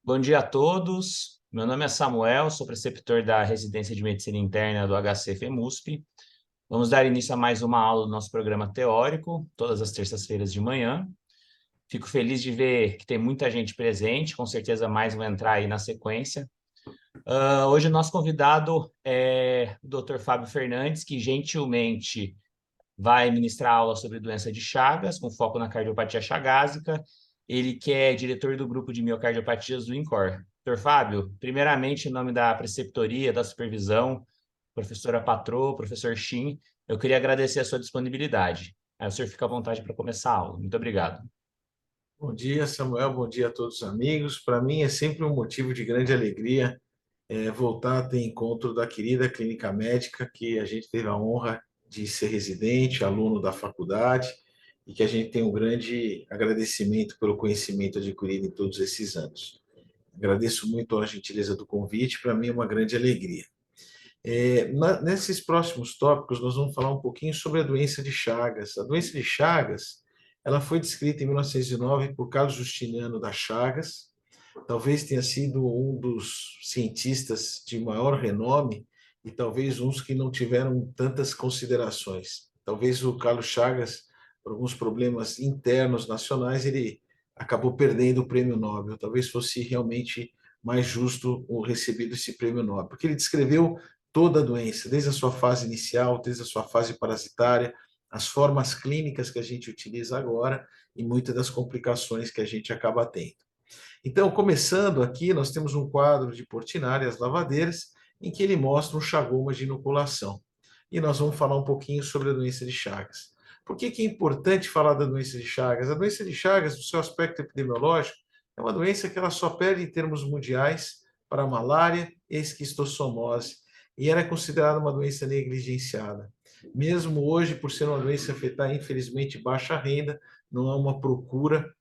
Bom dia a todos. Meu nome é Samuel, sou preceptor da Residência de Medicina Interna do HC FEMUSP. Vamos dar início a mais uma aula do nosso programa teórico, todas as terças-feiras de manhã. Fico feliz de ver que tem muita gente presente, com certeza mais vão entrar aí na sequência. Hoje o nosso convidado é o Dr. Fábio Fernandes, que gentilmente vai ministrar aula sobre doença de Chagas, com foco na cardiopatia chagásica. Ele que é diretor do grupo de miocardiopatias do INCOR. Doutor Fábio, primeiramente, em nome da preceptoria, da supervisão, professora Patrô, professor Shin, eu queria agradecer a sua disponibilidade. Aí o senhor fica à vontade para começar a aula. Muito obrigado. Bom dia, Samuel. Bom dia a todos os amigos. Para mim é sempre um motivo de grande alegria voltar a ter encontro da querida clínica médica que a gente teve a honra de ser residente, aluno da faculdade e que a gente tem um grande agradecimento pelo conhecimento adquirido em todos esses anos. Agradeço muito a gentileza do convite, para mim é uma grande alegria. Nesses próximos tópicos, nós vamos falar um pouquinho sobre a doença de Chagas. A doença de Chagas, ela foi descrita em 1909 por Carlos Justiniano da Chagas. Talvez tenha sido um dos cientistas de maior renome e talvez uns que não tiveram tantas considerações. Talvez o Carlos Chagas, por alguns problemas internos nacionais, ele acabou perdendo o prêmio Nobel. Talvez fosse realmente mais justo o recebido esse prêmio Nobel, porque ele descreveu toda a doença, desde a sua fase inicial, desde a sua fase parasitária, as formas clínicas que a gente utiliza agora e muitas das complicações que a gente acaba tendo. Então, começando aqui, nós temos um quadro de Portinari, as lavadeiras, em que ele mostra um chagoma de inoculação. E nós vamos falar um pouquinho sobre a doença de Chagas. Por que é importante falar da doença de Chagas? A doença de Chagas, do seu aspecto epidemiológico, é uma doença que ela só perde em termos mundiais para a malária e a esquistossomose, e ela é considerada uma doença negligenciada. Mesmo hoje, por ser uma doença afetar, infelizmente, baixa renda, não há uma procura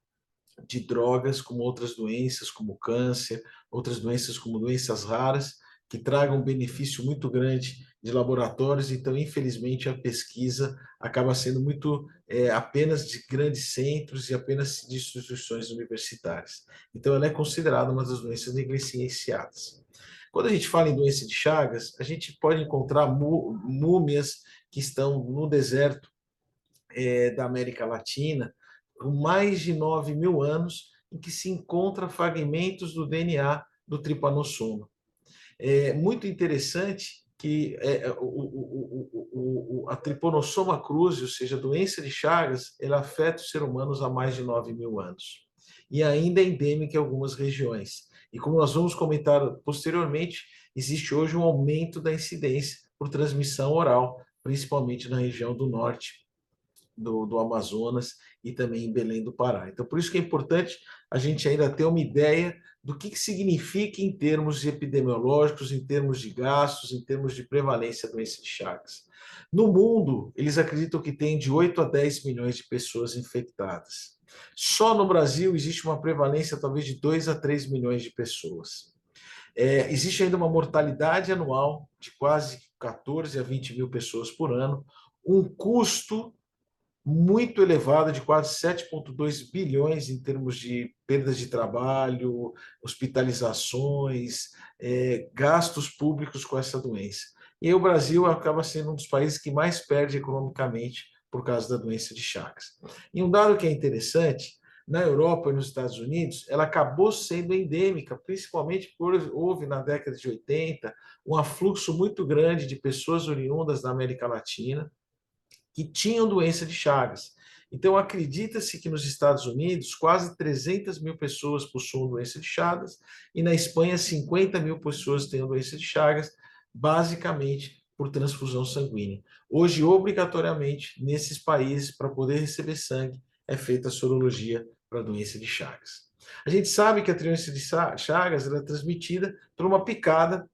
de drogas como outras doenças, como câncer, outras doenças como doenças raras, que tragam um benefício muito grande de laboratórios. Então, infelizmente, a pesquisa acaba sendo muito apenas de grandes centros e apenas de instituições universitárias. Então, ela é considerada uma das doenças negligenciadas. Quando a gente fala em doença de Chagas, a gente pode encontrar múmias que estão no deserto da América Latina, com mais de 9.000 anos, em que se encontra fragmentos do DNA do tripanossoma. É muito interessante que a tripanossoma cruzi, ou seja, a doença de Chagas, ela afeta os seres humanos há mais de 9.000 anos. E ainda é endêmica em algumas regiões. E como nós vamos comentar posteriormente, existe hoje um aumento da incidência por transmissão oral, principalmente na região do norte do Amazonas e também em Belém do Pará. Então, por isso que é importante a gente ainda ter uma ideia do que significa em termos epidemiológicos, em termos de gastos, em termos de prevalência da doença de Chagas. No mundo, eles acreditam que tem de 8 a 10 milhões de pessoas infectadas. Só no Brasil existe uma prevalência talvez de 2 a 3 milhões de pessoas. Existe ainda uma mortalidade anual de quase 14 a 20 mil pessoas por ano, um custo muito elevada, de quase 7,2 bilhões em termos de perdas de trabalho, hospitalizações, gastos públicos com essa doença. E o Brasil acaba sendo um dos países que mais perde economicamente por causa da doença de Chagas. E um dado que é interessante, na Europa e nos Estados Unidos, ela acabou sendo endêmica, principalmente porque houve na década de 80 um afluxo muito grande de pessoas oriundas da América Latina, que tinham doença de Chagas. Então, acredita-se que nos Estados Unidos, quase 300 mil pessoas possuem doença de Chagas, e na Espanha, 50 mil pessoas têm doença de Chagas, basicamente por transfusão sanguínea. Hoje, obrigatoriamente, nesses países, para poder receber sangue, é feita a sorologia para a doença de Chagas. A gente sabe que a doença de Chagas é transmitida por uma picada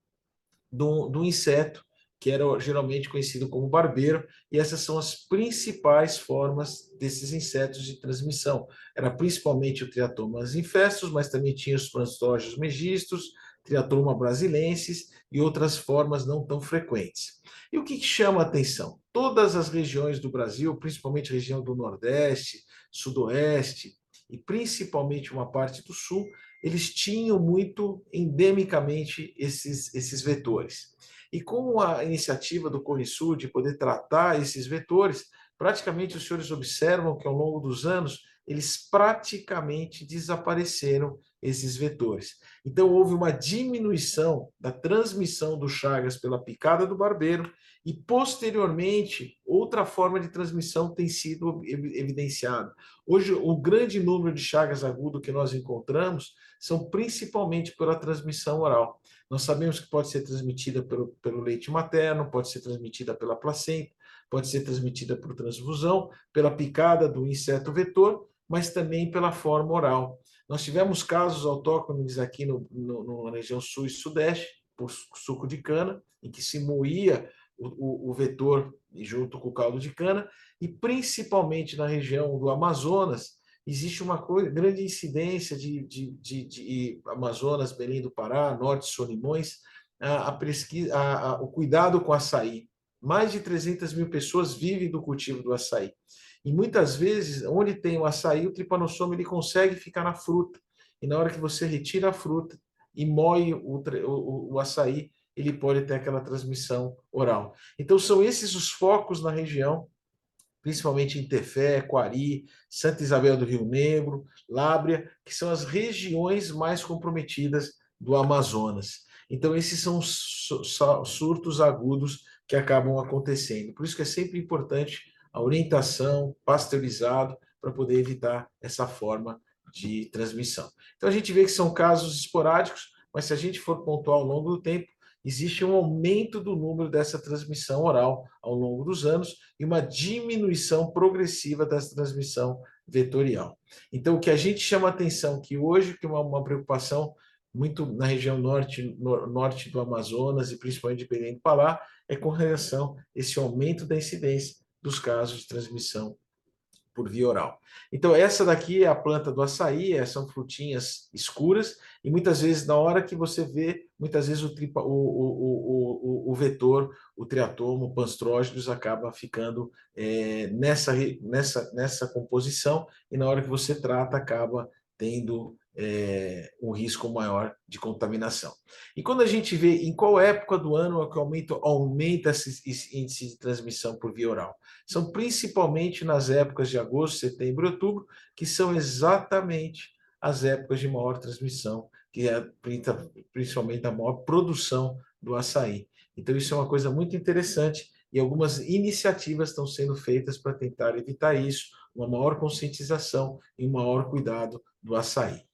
do inseto, que era geralmente conhecido como barbeiro, e essas são as principais formas desses insetos de transmissão. Era principalmente o Triatomas infestos, mas também tinha os Plantógenos megistos, Triatoma brasilensis e outras formas não tão frequentes. E o que chama a atenção? Todas as regiões do Brasil, principalmente a região do Nordeste, Sudoeste e principalmente uma parte do sul, eles tinham muito endemicamente esses vetores. E com a iniciativa do Corresul de poder tratar esses vetores, praticamente os senhores observam que ao longo dos anos eles praticamente desapareceram esses vetores. Então houve uma diminuição da transmissão do Chagas pela picada do barbeiro e posteriormente outra forma de transmissão tem sido evidenciada. Hoje o grande número de Chagas agudo que nós encontramos são principalmente pela transmissão oral. Nós sabemos que pode ser transmitida pelo leite materno, pode ser transmitida pela placenta, pode ser transmitida por transfusão, pela picada do inseto vetor, mas também pela forma oral. Nós tivemos casos autóctones aqui na região sul e sudeste, por suco de cana, em que se moía o vetor junto com o caldo de cana, e principalmente na região do Amazonas, existe uma grande incidência de Amazonas, Belém do Pará, Norte Solimões, o cuidado com o açaí. Mais de 300 mil pessoas vivem do cultivo do açaí. E muitas vezes, onde tem o açaí, o tripanossoma ele consegue ficar na fruta. E na hora que você retira a fruta e moe o açaí, ele pode ter aquela transmissão oral. Então, são esses os focos na região, principalmente em Tefé, Quari, Santa Isabel do Rio Negro, Lábrea, que são as regiões mais comprometidas do Amazonas. Então, esses são surtos agudos que acabam acontecendo. Por isso que é sempre importante a orientação, pasteurizado, para poder evitar essa forma de transmissão. Então, a gente vê que são casos esporádicos, mas se a gente for pontuar ao longo do tempo, existe um aumento do número dessa transmissão oral ao longo dos anos e uma diminuição progressiva dessa transmissão vetorial. Então, o que a gente chama atenção, que hoje que é uma preocupação muito na região norte do Amazonas e principalmente de Belém do Pará, é com relação a esse aumento da incidência dos casos de transmissão por via oral. Então, essa daqui é a planta do açaí, são frutinhas escuras, e muitas vezes, na hora que você vê, muitas vezes o vetor, o triatomo, o panstrógidos, acaba ficando nessa composição, e na hora que você trata, acaba tendo um risco maior de contaminação. E quando a gente vê em qual época do ano é que aumenta esse índice de transmissão por via oral, são principalmente nas épocas de agosto, setembro e outubro, que são exatamente as épocas de maior transmissão, que é principalmente a maior produção do açaí. Então, isso é uma coisa muito interessante e algumas iniciativas estão sendo feitas para tentar evitar isso, uma maior conscientização e um maior cuidado do açaí.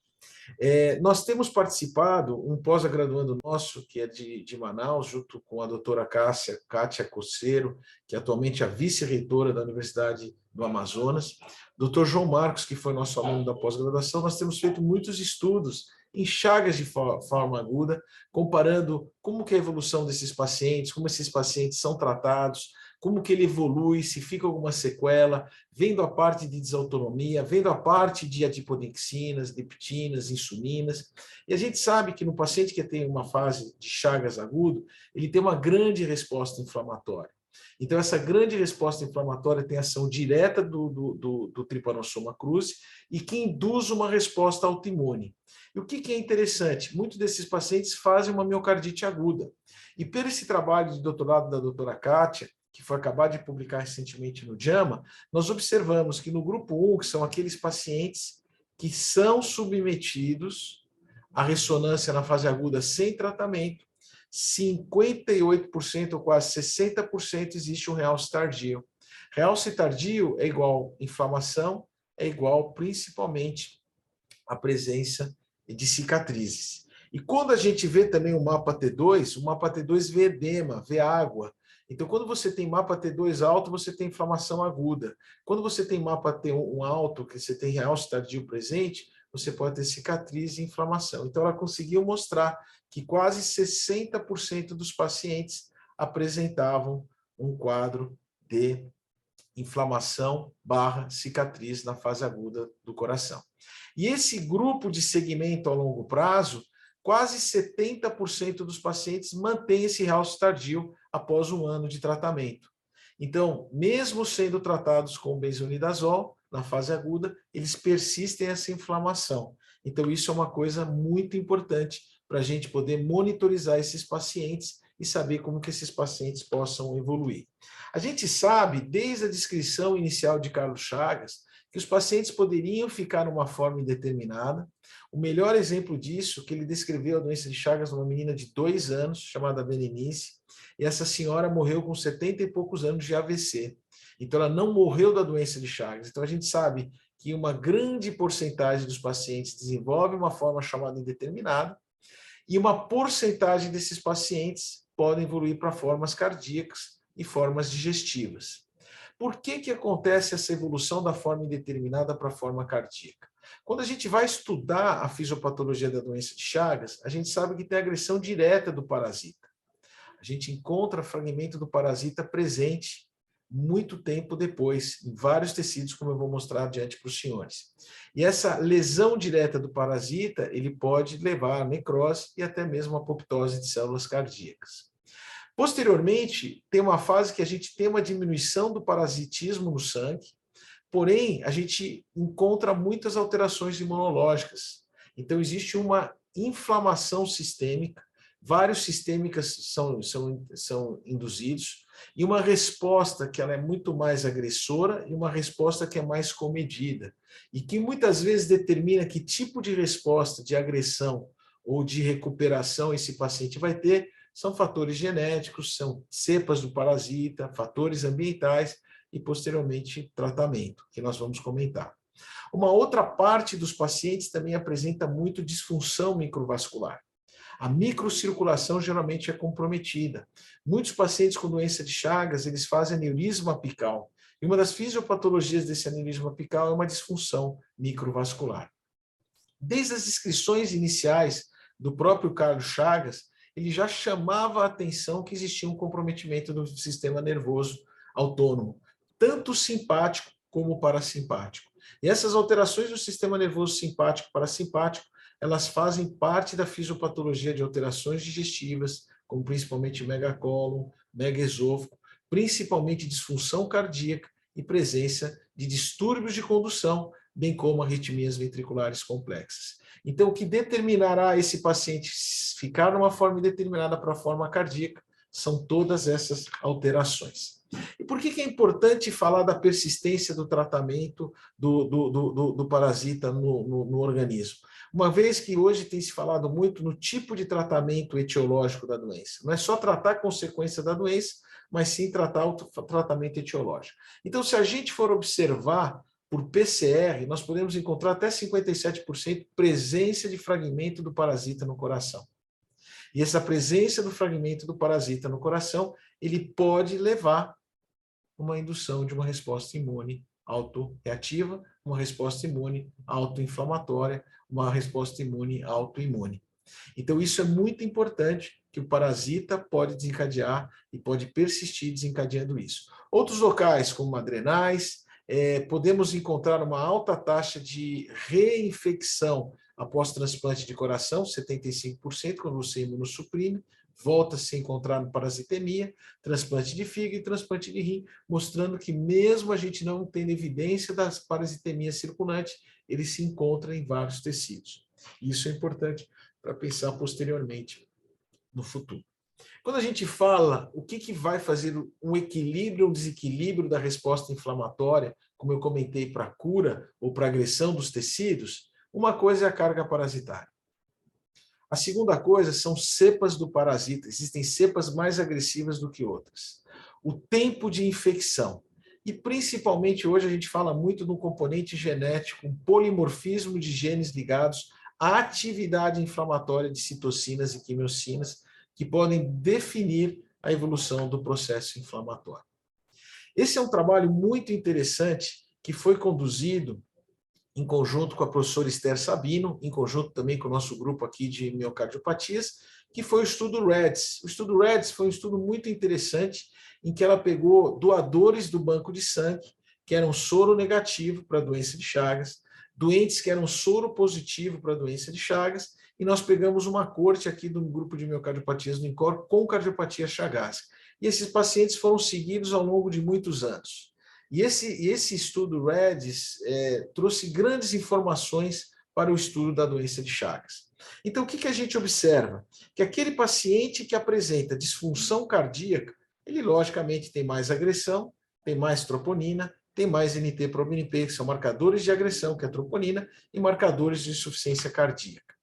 Nós temos participado, um pós-graduando nosso, que é de Manaus, junto com a doutora Kátia Coceiro, que atualmente é a vice-reitora da Universidade do Amazonas, doutor João Marcos, que foi nosso aluno da pós-graduação. Nós temos feito muitos estudos em chagas de forma aguda, comparando como que é a evolução desses pacientes, como esses pacientes são tratados, como que ele evolui, se fica alguma sequela, vendo a parte de desautonomia, vendo a parte de adiponexinas, leptinas, insulinas. E a gente sabe que no paciente que tem uma fase de Chagas agudo, ele tem uma grande resposta inflamatória. Então, essa grande resposta inflamatória tem ação direta do Trypanosoma cruzi e que induz uma resposta autoimune. E o que é interessante? Muitos desses pacientes fazem uma miocardite aguda. E por esse trabalho de doutorado da doutora Kátia, que foi acabar de publicar recentemente no JAMA, nós observamos que no grupo 1, que são aqueles pacientes que são submetidos à ressonância na fase aguda sem tratamento, 58% ou quase 60% existe um realce tardio. Realce tardio é igual inflamação, é igual principalmente a presença de cicatrizes. E quando a gente vê também o mapa T2 vê edema, vê água. Então, quando você tem mapa T2 alto, você tem inflamação aguda. Quando você tem mapa T1 alto, que você tem realce tardio presente, você pode ter cicatriz e inflamação. Então, ela conseguiu mostrar que quase 60% dos pacientes apresentavam um quadro de inflamação / cicatriz na fase aguda do coração. E esse grupo de segmento a longo prazo, quase 70% dos pacientes mantém esse realce tardio após um ano de tratamento. Então, mesmo sendo tratados com benzonidazol, na fase aguda, eles persistem essa inflamação. Então, isso é uma coisa muito importante para a gente poder monitorizar esses pacientes e saber como que esses pacientes possam evoluir. A gente sabe, desde a descrição inicial de Carlos Chagas, que os pacientes poderiam ficar numa forma indeterminada. O melhor exemplo disso, que ele descreveu a doença de Chagas numa menina de 2 anos, chamada Berenice, e essa senhora morreu com 70 e poucos anos de AVC. Então, ela não morreu da doença de Chagas. Então, a gente sabe que uma grande porcentagem dos pacientes desenvolve uma forma chamada indeterminada, e uma porcentagem desses pacientes podem evoluir para formas cardíacas e formas digestivas. Por que acontece essa evolução da forma indeterminada para a forma cardíaca? Quando a gente vai estudar a fisiopatologia da doença de Chagas, a gente sabe que tem agressão direta do parasita. A gente encontra fragmento do parasita presente muito tempo depois, em vários tecidos, como eu vou mostrar adiante para os senhores. E essa lesão direta do parasita, ele pode levar a necrose e até mesmo a apoptose de células cardíacas. Posteriormente, tem uma fase que a gente tem uma diminuição do parasitismo no sangue, porém, a gente encontra muitas alterações imunológicas. Então, existe uma inflamação sistêmica, vários sistêmicas são induzidos, e uma resposta que ela é muito mais agressora e uma resposta que é mais comedida, e que muitas vezes determina que tipo de resposta de agressão ou de recuperação esse paciente vai ter, são fatores genéticos, são cepas do parasita, fatores ambientais e, posteriormente, tratamento, que nós vamos comentar. Uma outra parte dos pacientes também apresenta muito disfunção microvascular. A microcirculação geralmente é comprometida. Muitos pacientes com doença de Chagas, eles fazem aneurisma apical. E uma das fisiopatologias desse aneurisma apical é uma disfunção microvascular. Desde as descrições iniciais do próprio Carlos Chagas, ele já chamava a atenção que existia um comprometimento do sistema nervoso autônomo, tanto simpático como parasimpático. E essas alterações do sistema nervoso simpático e parasimpático, elas fazem parte da fisiopatologia de alterações digestivas, como principalmente megacólon, megaesôfago, principalmente disfunção cardíaca e presença de distúrbios de condução, bem como arritmias ventriculares complexas. Então, o que determinará esse paciente ficar numa forma indeterminada para a forma cardíaca são todas essas alterações. E por que é importante falar da persistência do tratamento do parasita no organismo? Uma vez que hoje tem se falado muito no tipo de tratamento etiológico da doença. Não é só tratar a consequência da doença, mas sim tratar o tratamento etiológico. Então, se a gente for observar por PCR, nós podemos encontrar até 57% presença de fragmento do parasita no coração. E essa presença do fragmento do parasita no coração, ele pode levar a uma indução de uma resposta imune autoreativa, uma resposta imune autoinflamatória, uma resposta imune autoimune. Então, isso é muito importante, que o parasita pode desencadear e pode persistir desencadeando isso. Outros locais, como adrenais, podemos encontrar uma alta taxa de reinfecção após transplante de coração, 75%, quando você imunossuprime, volta a se encontrar no parasitemia, transplante de fígado e transplante de rim, mostrando que mesmo a gente não tendo evidência das parasitemias circulantes, ele se encontra em vários tecidos. Isso é importante para pensar posteriormente no futuro. Quando a gente fala o que vai fazer um equilíbrio ou um desequilíbrio da resposta inflamatória, como eu comentei, para a cura ou para a agressão dos tecidos, uma coisa é a carga parasitária. A segunda coisa são cepas do parasita. Existem cepas mais agressivas do que outras. O tempo de infecção. E principalmente hoje a gente fala muito do componente genético, um polimorfismo de genes ligados à atividade inflamatória de citocinas e quimiocinas, que podem definir a evolução do processo inflamatório. Esse é um trabalho muito interessante que foi conduzido em conjunto com a professora Esther Sabino, em conjunto também com o nosso grupo aqui de miocardiopatias, que foi o estudo REDS. O estudo REDS foi um estudo muito interessante, em que ela pegou doadores do banco de sangue, que eram soro negativo para a doença de Chagas, doentes que eram soro positivo para a doença de Chagas, e nós pegamos uma corte aqui do grupo de miocardiopatias do INCOR com cardiopatia chagásica. E esses pacientes foram seguidos ao longo de muitos anos. E esse estudo REDS trouxe grandes informações para o estudo da doença de Chagas. Então, o que a gente observa? Que aquele paciente que apresenta disfunção cardíaca, ele logicamente tem mais agressão, tem mais troponina, tem mais NT-proBNP, que são marcadores de agressão, que é a troponina, e marcadores de insuficiência cardíaca.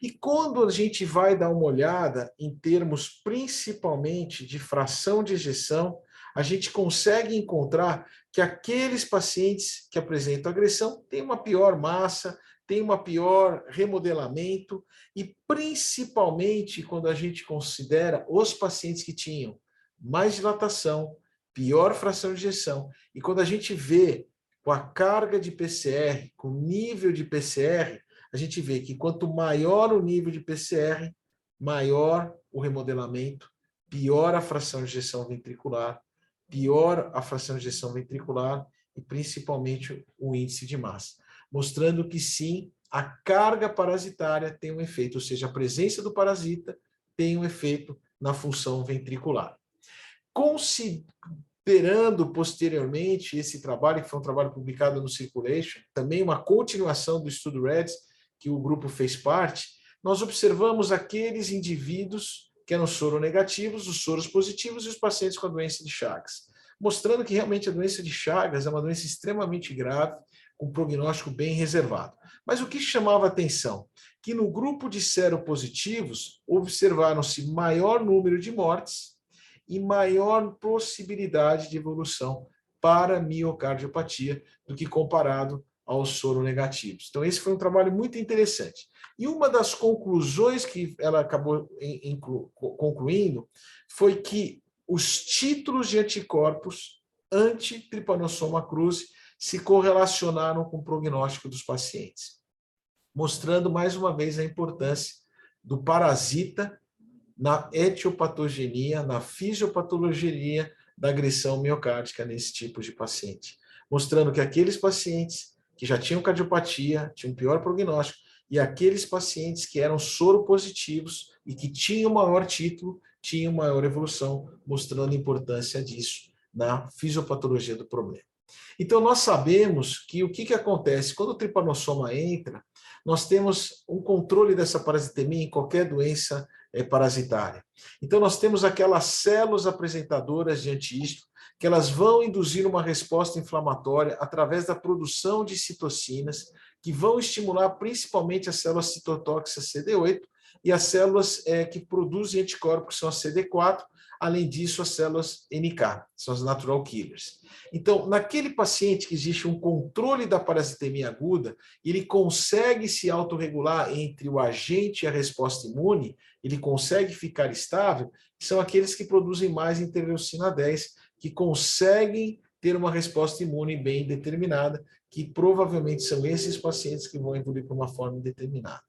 E quando a gente vai dar uma olhada em termos principalmente de fração de ejeção, a gente consegue encontrar que aqueles pacientes que apresentam agressão têm uma pior massa, têm uma pior remodelamento, e principalmente quando a gente considera os pacientes que tinham mais dilatação, pior fração de ejeção, e quando a gente vê com a carga de PCR, com o nível de PCR, a gente vê que quanto maior o nível de PCR, maior o remodelamento, pior a fração de ejeção ventricular, pior a fração de ejeção ventricular e principalmente o índice de massa, mostrando que sim, a carga parasitária tem um efeito, ou seja, a presença do parasita tem um efeito na função ventricular. Considerando posteriormente esse trabalho, que foi um trabalho publicado no Circulation, também uma continuação do estudo REDS, que o grupo fez parte, nós observamos aqueles indivíduos que eram soronegativos, os soros positivos e os pacientes com a doença de Chagas, mostrando que realmente a doença de Chagas é uma doença extremamente grave, com prognóstico bem reservado. Mas o que chamava atenção? Que no grupo de seropositivos observaram-se maior número de mortes e maior possibilidade de evolução para miocardiopatia do que comparado aos soronegativos. Então, esse foi um trabalho muito interessante. E uma das conclusões que ela acabou concluindo foi que os títulos de anticorpos anti-Trypanosoma cruzi se correlacionaram com o prognóstico dos pacientes, mostrando mais uma vez a importância do parasita na etiopatogenia, na fisiopatologia da agressão miocárdica nesse tipo de paciente, mostrando que aqueles pacientes que já tinham cardiopatia, tinham pior prognóstico, e aqueles pacientes que eram soropositivos e que tinham maior título, tinham maior evolução, mostrando a importância disso na fisiopatologia do problema. Então, nós sabemos que o que acontece? Quando o tripanossoma entra, nós temos um controle dessa parasitemia em qualquer doença parasitária. Então, nós temos aquelas células apresentadoras de antígeno, que elas vão induzir uma resposta inflamatória através da produção de citocinas, que vão estimular principalmente as células citotóxicas CD8 e as células que produzem anticorpos, que são as CD4, além disso, as células NK, são as natural killers. Então, naquele paciente que existe um controle da parasitemia aguda, ele consegue se autorregular entre o agente e a resposta imune, ele consegue ficar estável, são aqueles que produzem mais interleucina 10, que conseguem ter uma resposta imune bem determinada, que provavelmente são esses pacientes que vão evoluir para uma forma indeterminada.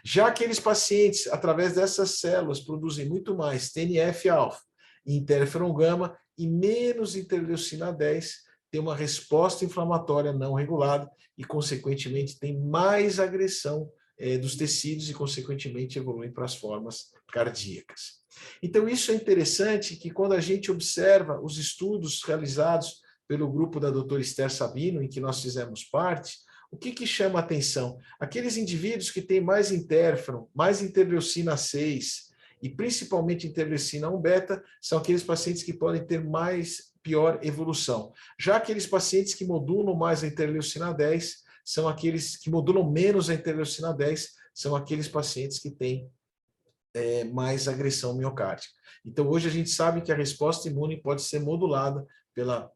Já aqueles pacientes, através dessas células, produzem muito mais TNF-alfa e interferon-gama e menos interleucina 10, tem uma resposta inflamatória não regulada e, consequentemente, tem mais agressão dos tecidos e, consequentemente, evoluem para as formas cardíacas. Então, isso é interessante que quando a gente observa os estudos realizados pelo grupo da doutora Esther Sabino, em que nós fizemos parte, o que chama a atenção? Aqueles indivíduos que têm mais interferon, mais interleucina 6 e principalmente interleucina 1 beta, são aqueles pacientes que podem ter pior evolução. Já aqueles pacientes que modulam mais a interleucina 10, são aqueles que modulam menos a interleucina 10, são aqueles pacientes que têm mais agressão miocárdica. Então, hoje a gente sabe que a resposta imune pode ser modulada pela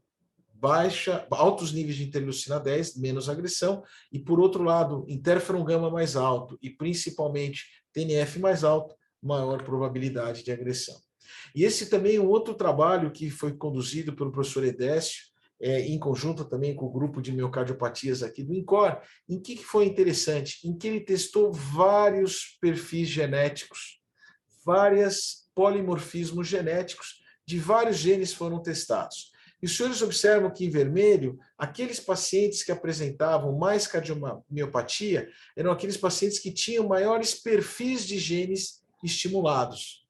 altos níveis de interleucina 10, menos agressão, e por outro lado, interferon gama mais alto e principalmente TNF mais alto, maior probabilidade de agressão. E esse também é um outro trabalho que foi conduzido pelo professor Edécio, em conjunto também com o grupo de miocardiopatias aqui do INCOR, em que foi interessante? Em que ele testou vários perfis genéticos, vários polimorfismos genéticos de vários genes foram testados. E os senhores observam que em vermelho, aqueles pacientes que apresentavam mais cardiomiopatia eram aqueles pacientes que tinham maiores perfis de genes estimulados.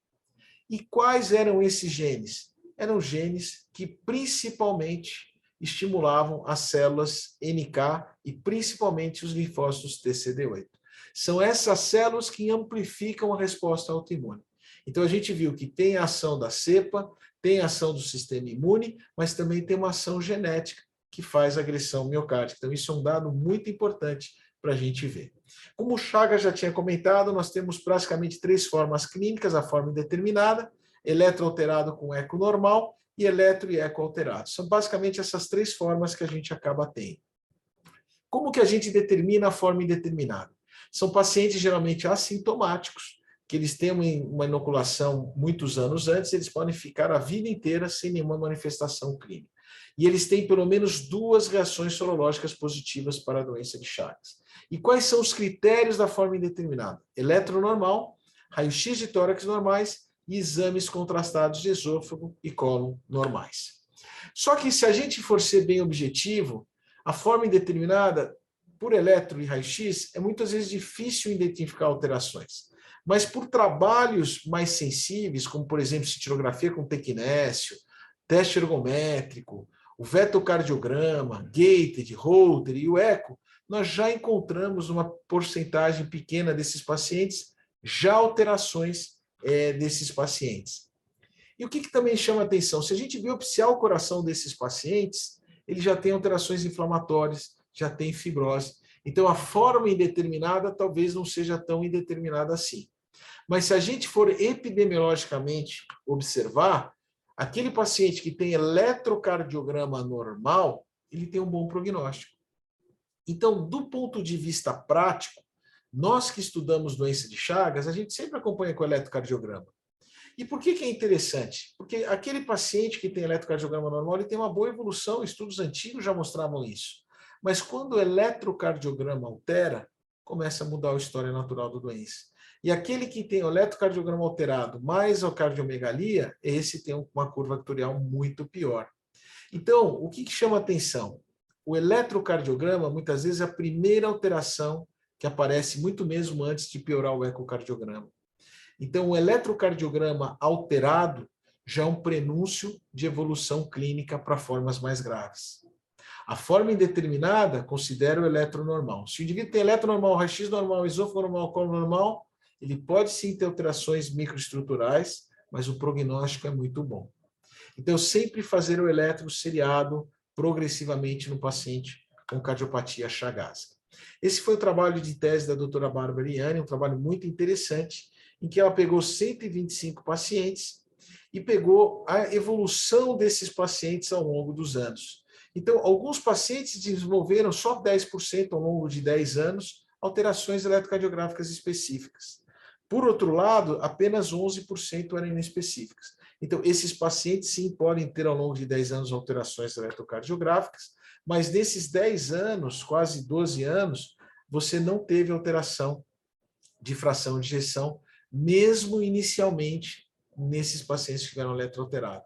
E quais eram esses genes? Eram genes que principalmente estimulavam as células NK e principalmente os linfócitos TCD8. São essas células que amplificam a resposta autoimune. Então, a gente viu que tem a ação da cepa, tem a ação do sistema imune, mas também tem uma ação genética que faz agressão miocárdica. Então, isso é um dado muito importante para a gente ver. Como o Chagas já tinha comentado, nós temos praticamente 3 formas clínicas: a forma indeterminada, eletroalterado com eco normal e eletro e eco alterado. São basicamente essas 3 formas que a gente acaba tendo. Como que a gente determina a forma indeterminada? São pacientes geralmente assintomáticos, que eles têm uma inoculação muitos anos antes, eles podem ficar a vida inteira sem nenhuma manifestação clínica. E eles têm pelo menos 2 reações sorológicas positivas para a doença de Chagas. E quais são os critérios da forma indeterminada? Eletronormal, raio-x de tórax normais e exames contrastados de esôfago e cólon normais. Só que se a gente for ser bem objetivo, a forma indeterminada, por eletro e raio-x, é muitas vezes difícil identificar alterações. Mas por trabalhos mais sensíveis, como por exemplo cintilografia com tecnésio, teste ergométrico, o vetocardiograma, gated, Holter e o eco, nós já encontramos uma porcentagem pequena desses pacientes, já alterações desses pacientes. E o que também chama atenção? Se a gente biopsiar o coração desses pacientes, ele já tem alterações inflamatórias, já tem fibrose. Então, a forma indeterminada talvez não seja tão indeterminada assim. Mas se a gente for epidemiologicamente observar, aquele paciente que tem eletrocardiograma normal, ele tem um bom prognóstico. Então, do ponto de vista prático, nós que estudamos doença de Chagas, a gente sempre acompanha com o eletrocardiograma. E por que é interessante? Porque aquele paciente que tem eletrocardiograma normal, ele tem uma boa evolução, estudos antigos já mostravam isso. Mas quando o eletrocardiograma altera, começa a mudar a história natural da doença. E aquele que tem o eletrocardiograma alterado mais a cardiomegalia, esse tem uma curva vectorial muito pior. Então, o que chama atenção? O eletrocardiograma, muitas vezes, é a primeira alteração que aparece muito mesmo antes de piorar o ecocardiograma. Então, o eletrocardiograma alterado já é um prenúncio de evolução clínica para formas mais graves. A forma indeterminada considera o eletronormal. Se o indivíduo tem eletronormal, raio-x normal, esôfago normal, cólon normal, ele pode sim ter alterações microestruturais, mas o prognóstico é muito bom. Então, sempre fazer o eletro seriado progressivamente no paciente com cardiopatia chagásica. Esse foi o trabalho de tese da doutora Bárbara Ianni, um trabalho muito interessante, em que ela pegou 125 pacientes e pegou a evolução desses pacientes ao longo dos anos. Então, alguns pacientes desenvolveram só 10% ao longo de 10 anos alterações eletrocardiográficas específicas. Por outro lado, apenas 11% eram inespecíficas. Então, esses pacientes, sim, podem ter ao longo de 10 anos alterações eletrocardiográficas, mas nesses 10 anos, quase 12 anos, você não teve alteração de fração de ejeção, mesmo inicialmente nesses pacientes que tiveram eletroalterado.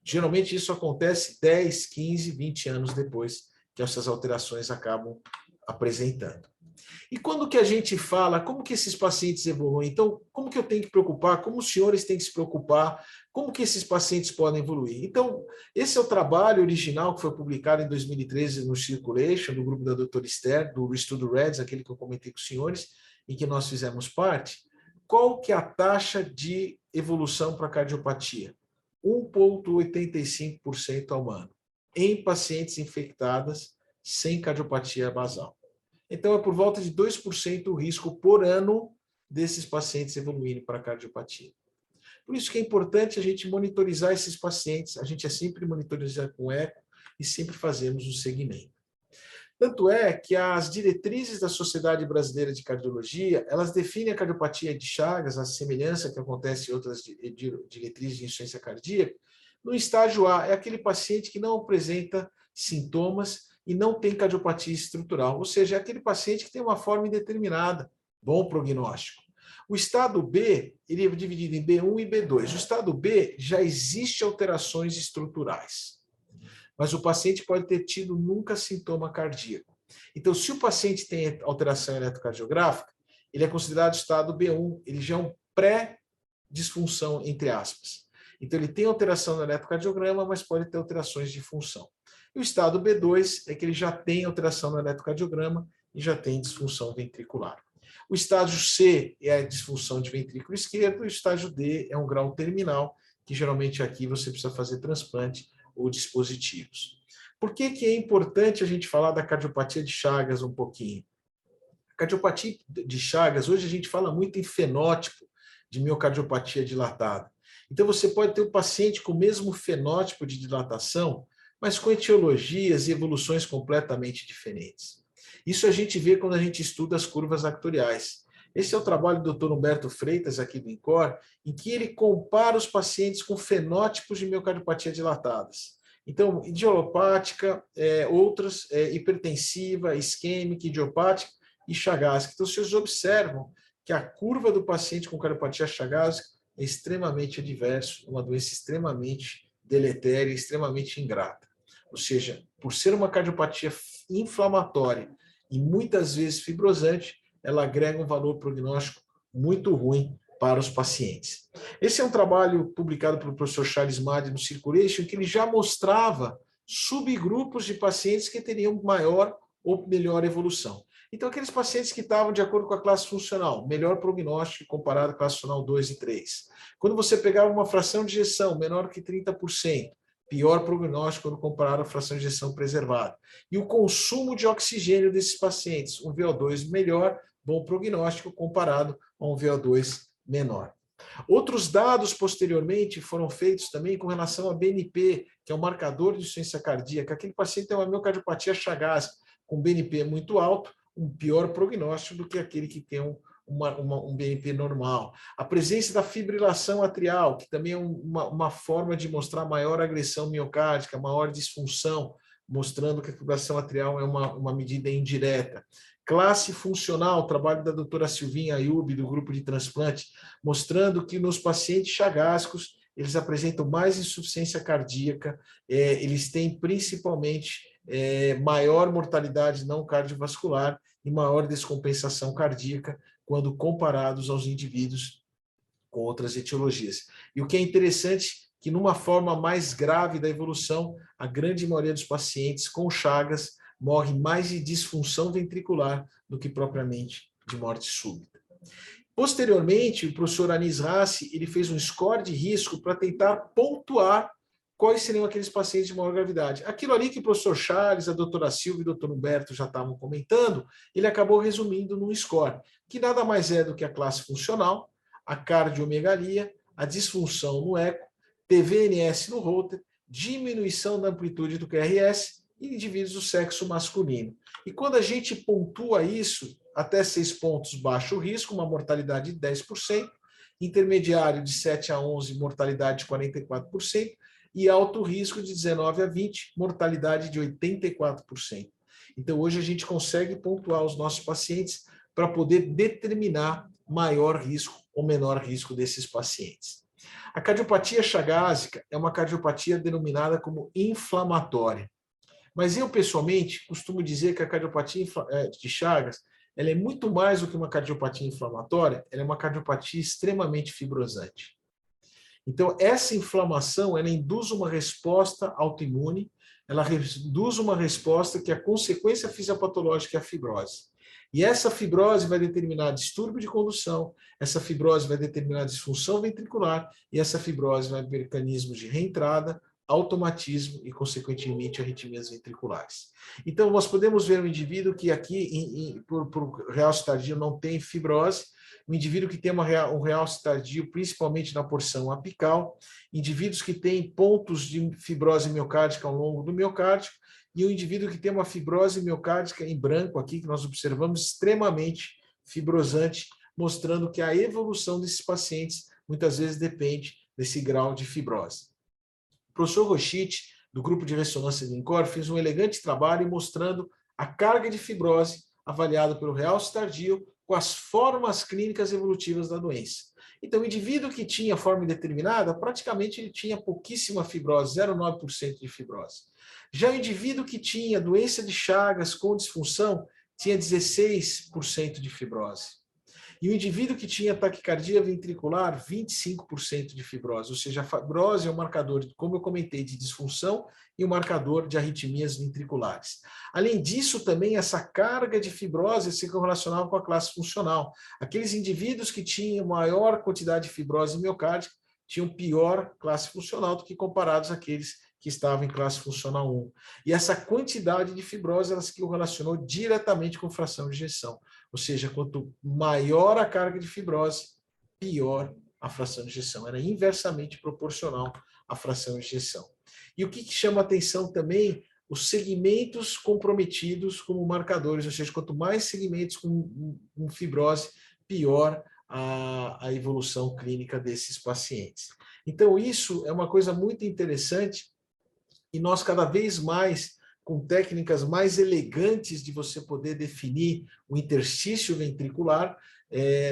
Geralmente isso acontece 10, 15, 20 anos depois que essas alterações acabam apresentando. E quando que a gente fala, como que esses pacientes evoluem? Então, como que eu tenho que preocupar? Como os senhores têm que se preocupar? Como que esses pacientes podem evoluir? Então, esse é o trabalho original que foi publicado em 2013 no Circulation, do grupo da doutora Esther, do estudo REDS, aquele que eu comentei com os senhores, em que nós fizemos parte. Qual que é a taxa de evolução para cardiopatia? 1,85% ao ano, em pacientes infectadas sem cardiopatia basal. Então, é por volta de 2% o risco por ano desses pacientes evoluírem para cardiopatia. Por isso que é importante a gente monitorizar esses pacientes, a gente é sempre monitorizar com eco e sempre fazemos o segmento. Tanto é que as diretrizes da Sociedade Brasileira de Cardiologia, elas definem a cardiopatia de Chagas, a semelhança que acontece em outras diretrizes de insuficiência cardíaca, no estágio A, é aquele paciente que não apresenta sintomas e não tem cardiopatia estrutural, ou seja, é aquele paciente que tem uma forma indeterminada, bom prognóstico. O estado B, ele é dividido em B1 e B2. O estado B já existe alterações estruturais, mas o paciente pode ter tido nunca sintoma cardíaco. Então, se o paciente tem alteração eletrocardiográfica, ele é considerado estado B1, ele já é um pré-disfunção, entre aspas. Então, ele tem alteração no eletrocardiograma, mas pode ter alterações de função. E o estado B2 é que ele já tem alteração no eletrocardiograma e já tem disfunção ventricular. O estágio C é a disfunção de ventrículo esquerdo, e o estágio D é um grau terminal, que geralmente aqui você precisa fazer transplante ou dispositivos. Por que é importante a gente falar da cardiopatia de Chagas um pouquinho? A cardiopatia de Chagas, hoje a gente fala muito em fenótipo de miocardiopatia dilatada. Então você pode ter um paciente com o mesmo fenótipo de dilatação, mas com etiologias e evoluções completamente diferentes. Isso a gente vê quando a gente estuda as curvas actuariais. Esse é o trabalho do Dr. Humberto Freitas, aqui do INCOR, em que ele compara os pacientes com fenótipos de miocardiopatia dilatadas. Então, idiopática, outras, hipertensiva, isquêmica, idiopática e chagásica. Então, vocês observam que a curva do paciente com cardiopatia chagásica é extremamente adverso, uma doença extremamente deletéria, extremamente ingrata. Ou seja, por ser uma cardiopatia inflamatória e muitas vezes fibrosante, ela agrega um valor prognóstico muito ruim para os pacientes. Esse é um trabalho publicado pelo professor Charles Madden no Circulation, que ele já mostrava subgrupos de pacientes que teriam maior ou melhor evolução. Então, aqueles pacientes que estavam de acordo com a classe funcional, melhor prognóstico comparado à classe funcional 2 e 3. Quando você pegava uma fração de ejeção menor que 30%, pior prognóstico quando comparado à fração de ejeção preservada. E o consumo de oxigênio desses pacientes, um VO2 melhor, bom prognóstico comparado a um VO2 menor. Outros dados posteriormente foram feitos também com relação a BNP, que é um marcador de insuficiência cardíaca. Aquele paciente tem uma miocardiopatia chagásica com BNP muito alto, um pior prognóstico do que aquele que tem um BNP normal. A presença da fibrilação atrial, que também é uma forma de mostrar maior agressão miocárdica, maior disfunção, mostrando que a fibrilação atrial é uma medida indireta. Classe funcional, trabalho da doutora Silvinha Ayub, do grupo de transplante, mostrando que nos pacientes chagásicos, eles apresentam mais insuficiência cardíaca, eles têm principalmente maior mortalidade não cardiovascular e maior descompensação cardíaca quando comparados aos indivíduos com outras etiologias. E o que é interessante que numa forma mais grave da evolução, a grande maioria dos pacientes com Chagas morre mais de disfunção ventricular do que propriamente de morte súbita. Posteriormente, o professor Anis Rassi, ele fez um score de risco para tentar pontuar quais seriam aqueles pacientes de maior gravidade. Aquilo ali que o professor Charles, a doutora Silvia e o doutor Humberto já estavam comentando, ele acabou resumindo num score, que nada mais é do que a classe funcional, a cardiomegalia, a disfunção no eco, TVNS no Holter, diminuição da amplitude do QRS e indivíduos do sexo masculino. E quando a gente pontua isso, até 6 pontos baixo risco, uma mortalidade de 10%, intermediário de 7 a 11, mortalidade de 44%, e alto risco de 19 a 20, mortalidade de 84%. Então, hoje a gente consegue pontuar os nossos pacientes para poder determinar maior risco ou menor risco desses pacientes. A cardiopatia chagásica é uma cardiopatia denominada como inflamatória. Mas eu, pessoalmente, costumo dizer que a cardiopatia de Chagas ela é muito mais do que uma cardiopatia inflamatória, ela é uma cardiopatia extremamente fibrosante. Então, essa inflamação, ela induz uma resposta autoimune, ela induz uma resposta que a consequência fisiopatológica é a fibrose. E essa fibrose vai determinar distúrbio de condução, essa fibrose vai determinar disfunção ventricular, e essa fibrose vai ter mecanismos de reentrada, automatismo e, consequentemente, arritmias ventriculares. Então, nós podemos ver um indivíduo que aqui, por realce tardio, não tem fibrose, um indivíduo que tem um realce tardio, principalmente na porção apical, indivíduos que têm pontos de fibrose miocárdica ao longo do miocárdio, e um indivíduo que tem uma fibrose miocárdica em branco aqui, que nós observamos extremamente fibrosante, mostrando que a evolução desses pacientes muitas vezes depende desse grau de fibrose. O professor Rochit, do grupo de ressonância do INCOR, fez um elegante trabalho mostrando a carga de fibrose avaliada pelo realce tardio com as formas clínicas evolutivas da doença. Então, o indivíduo que tinha forma indeterminada, praticamente ele tinha pouquíssima fibrose, 0,9% de fibrose. Já o indivíduo que tinha doença de Chagas com disfunção, tinha 16% de fibrose. E o indivíduo que tinha taquicardia ventricular, 25% de fibrose, ou seja, a fibrose é um marcador, como eu comentei, de disfunção e um marcador de arritmias ventriculares. Além disso, também essa carga de fibrose se correlacionava com a classe funcional. Aqueles indivíduos que tinham maior quantidade de fibrose miocárdica tinham pior classe funcional do que comparados àqueles que estavam em classe funcional 1. E essa quantidade de fibrose ela se correlacionou diretamente com fração de ejeção. Ou seja, quanto maior a carga de fibrose, pior a fração de ejeção. Era inversamente proporcional à fração de ejeção. E o que chama atenção também, os segmentos comprometidos como marcadores, ou seja, quanto mais segmentos com fibrose, pior a evolução clínica desses pacientes. Então, isso é uma coisa muito interessante e nós cada vez mais, com técnicas mais elegantes de você poder definir o interstício ventricular,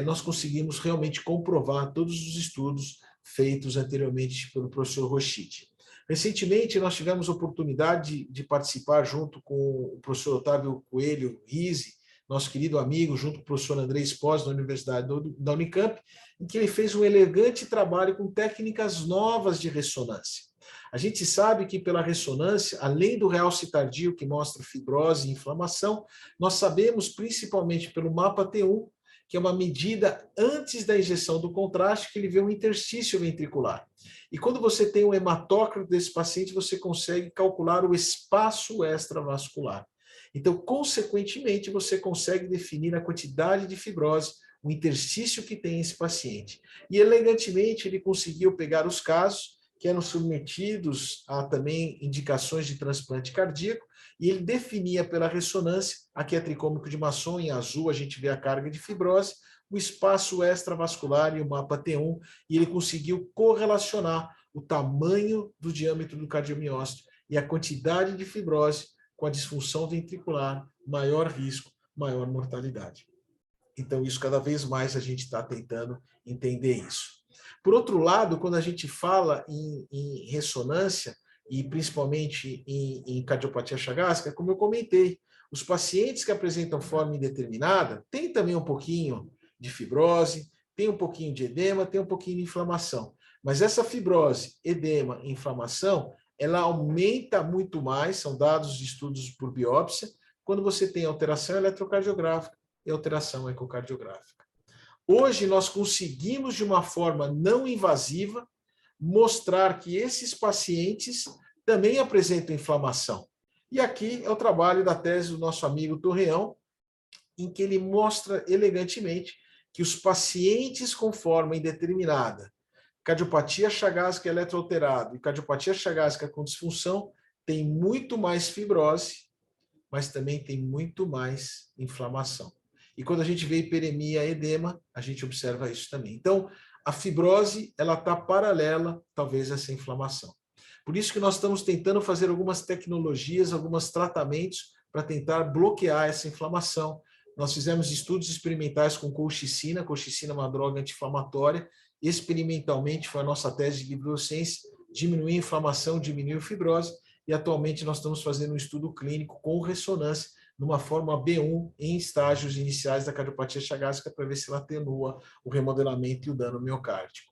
nós conseguimos realmente comprovar todos os estudos feitos anteriormente pelo professor Rochite. Recentemente, nós tivemos a oportunidade de participar junto com o professor Otávio Coelho Rizzi, nosso querido amigo, junto com o professor André Espósito, da Universidade da Unicamp, em que ele fez um elegante trabalho com técnicas novas de ressonância. A gente sabe que pela ressonância, além do realce tardio, que mostra fibrose e inflamação, nós sabemos, principalmente pelo mapa T1, que é uma medida antes da injeção do contraste, que ele vê um interstício ventricular. E quando você tem um hematócrito desse paciente, você consegue calcular o espaço extravascular. Então, consequentemente, você consegue definir a quantidade de fibrose, o interstício que tem esse paciente. E, elegantemente, ele conseguiu pegar os casos que eram submetidos a também indicações de transplante cardíaco, e ele definia pela ressonância, aqui é tricômico de Masson, em azul a gente vê a carga de fibrose, o espaço extravascular e o mapa T1, e ele conseguiu correlacionar o tamanho do diâmetro do cardiomiócito e a quantidade de fibrose com a disfunção ventricular, maior risco, maior mortalidade. Então, isso cada vez mais a gente está tentando entender isso. Por outro lado, quando a gente fala em ressonância, e principalmente em cardiopatia chagásica, como eu comentei, os pacientes que apresentam forma indeterminada têm também um pouquinho de fibrose, tem um pouquinho de edema, tem um pouquinho de inflamação. Mas essa fibrose, edema e inflamação, ela aumenta muito mais, são dados de estudos por biópsia, quando você tem alteração eletrocardiográfica e alteração ecocardiográfica. Hoje, nós conseguimos, de uma forma não invasiva, mostrar que esses pacientes também apresentam inflamação. E aqui é o trabalho da tese do nosso amigo Torreão, em que ele mostra elegantemente que os pacientes com forma indeterminada, cardiopatia chagásica eletroalterada e cardiopatia chagásica com disfunção, têm muito mais fibrose, mas também tem muito mais inflamação. E quando a gente vê hiperemia, edema, a gente observa isso também. Então, a fibrose, ela está paralela, talvez, a essa inflamação. Por isso que nós estamos tentando fazer algumas tecnologias, alguns tratamentos para tentar bloquear essa inflamação. Nós fizemos estudos experimentais com colchicina. Colchicina é uma droga anti-inflamatória. Experimentalmente, foi a nossa tese de librociência, diminuir a inflamação, diminuir a fibrose. E atualmente nós estamos fazendo um estudo clínico com ressonância, numa forma B1 em estágios iniciais da cardiopatia chagásica para ver se ela atenua o remodelamento e o dano miocárdico.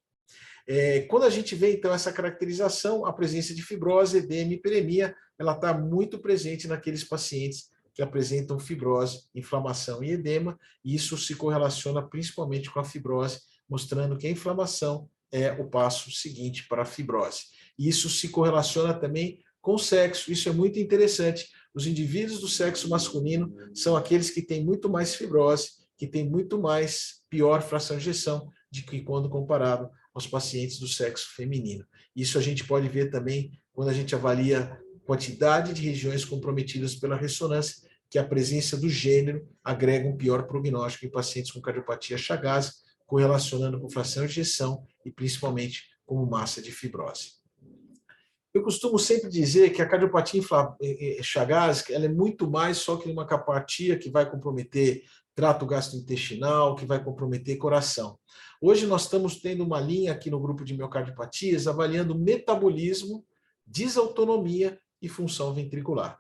Quando a gente vê, então, essa caracterização, a presença de fibrose, edema e hiperemia, ela está muito presente naqueles pacientes que apresentam fibrose, inflamação e edema, e isso se correlaciona principalmente com a fibrose, mostrando que a inflamação é o passo seguinte para a fibrose. E isso se correlaciona também com o sexo, isso é muito interessante. Os indivíduos do sexo masculino são aqueles que têm muito mais fibrose, que têm muito mais pior fração de ejeção do que quando comparado aos pacientes do sexo feminino. Isso a gente pode ver também quando a gente avalia a quantidade de regiões comprometidas pela ressonância, que a presença do gênero agrega um pior prognóstico em pacientes com cardiopatia chagásica, correlacionando com fração de ejeção e principalmente com massa de fibrose. Eu costumo sempre dizer que a cardiopatia chagásica ela é muito mais só que uma cardiopatia que vai comprometer trato gastrointestinal, que vai comprometer coração. Hoje nós estamos tendo uma linha aqui no grupo de miocardiopatias avaliando metabolismo, desautonomia e função ventricular.